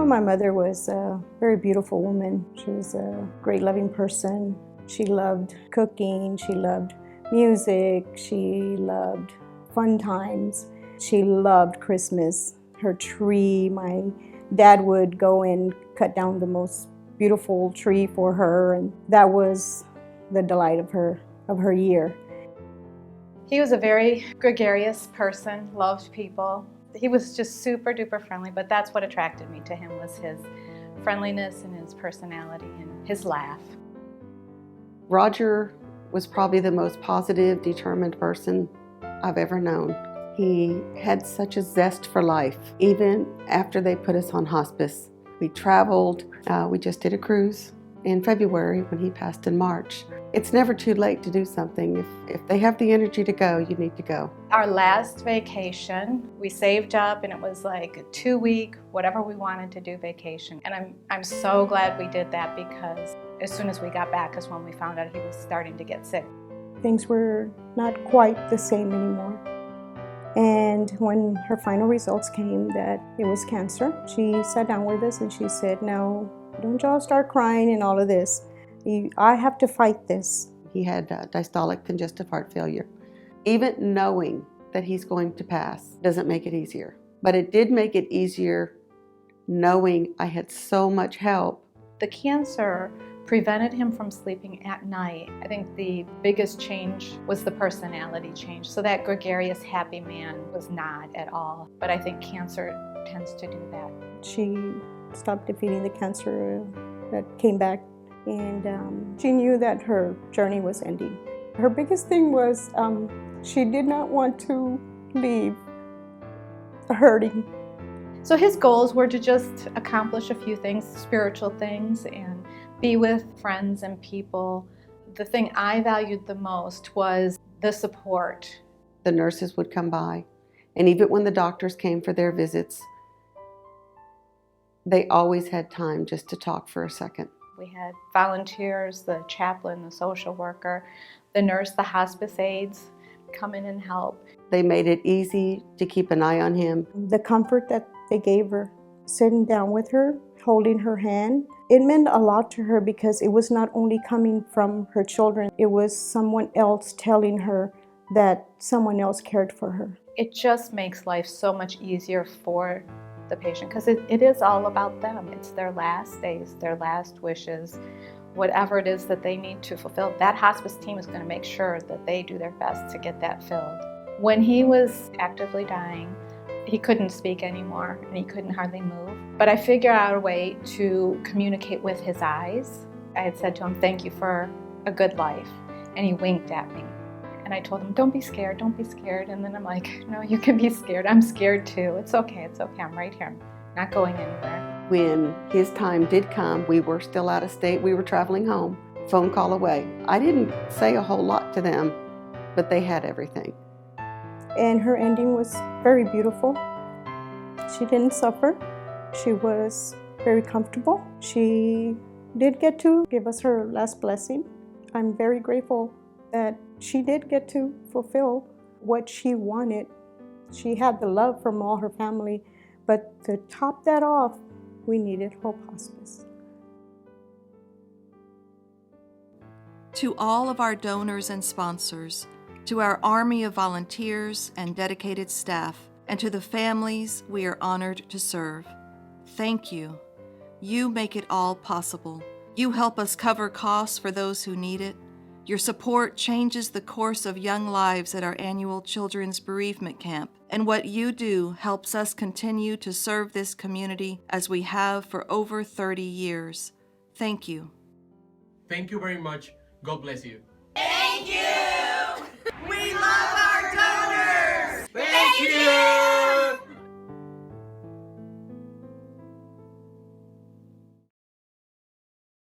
Well, my mother was a very beautiful woman. She was a great loving person. She loved cooking, she loved music, she loved fun times. She loved Christmas. Her tree, my dad would go and cut down the most beautiful tree for her, and that was the delight of her year. He was a very gregarious person, loved people. He was just super duper friendly, but that's what attracted me to him, was his friendliness and his personality and his laugh. Roger was probably the most positive, determined person I've ever known. He had such a zest for life, even after they put us on hospice. We traveled, we just did a cruise in February when he passed in March. It's never too late to do something. If they have the energy to go, you need to go. Our last vacation, we saved up, and it was like a 2-week, whatever we wanted to do vacation. And I'm so glad we did that, because as soon as we got back is when we found out he was starting to get sick. Things were not quite the same anymore. And when her final results came that it was cancer, she sat down with us and she said, "Now, don't y'all start crying and all of this. I have to fight this." He had diastolic congestive heart failure. Even knowing that he's going to pass doesn't make it easier. But it did make it easier knowing I had so much help. The cancer prevented him from sleeping at night. I think the biggest change was the personality change. So that gregarious, happy man was not at all. But I think cancer tends to do that. She stopped defeating the cancer that came back, and she knew that her journey was ending. Her biggest thing was she did not want to leave hurting. So his goals were to just accomplish a few things, spiritual things, and be with friends and people. The thing I valued the most was the support. The nurses would come by, and even when the doctors came for their visits, they always had time just to talk for a second. We had volunteers, the chaplain, the social worker, the nurse, the hospice aides come in and help. They made it easy to keep an eye on him. The comfort that they gave her, sitting down with her, holding her hand, it meant a lot to her, because it was not only coming from her children, it was someone else telling her that someone else cared for her. It just makes life so much easier for the patient, because it is all about them. It's their last days, their last wishes, whatever it is that they need to fulfill. That hospice team is going to make sure that they do their best to get that filled. When he was actively dying, he couldn't speak anymore and he couldn't hardly move. But I figured out a way to communicate with his eyes. I had said to him, "Thank you for a good life." And he winked at me. And I told him, "Don't be scared, don't be scared." And then I'm like, "No, you can be scared. I'm scared too. It's okay, I'm right here. I'm not going anywhere." When his time did come, we were still out of state. We were traveling home, phone call away. I didn't say a whole lot to them, but they had everything. And her ending was very beautiful. She didn't suffer. She was very comfortable. She did get to give us her last blessing. I'm very grateful that she did get to fulfill what she wanted. She had the love from all her family, but to top that off, we needed Hope Hospice. To all of our donors and sponsors, to our army of volunteers and dedicated staff, and to the families we are honored to serve, thank you. You make it all possible. You help us cover costs for those who need it. Your support changes the course of young lives at our annual Children's Bereavement Camp, and what you do helps us continue to serve this community as we have for over 30 years. Thank you. Thank you very much. God bless you.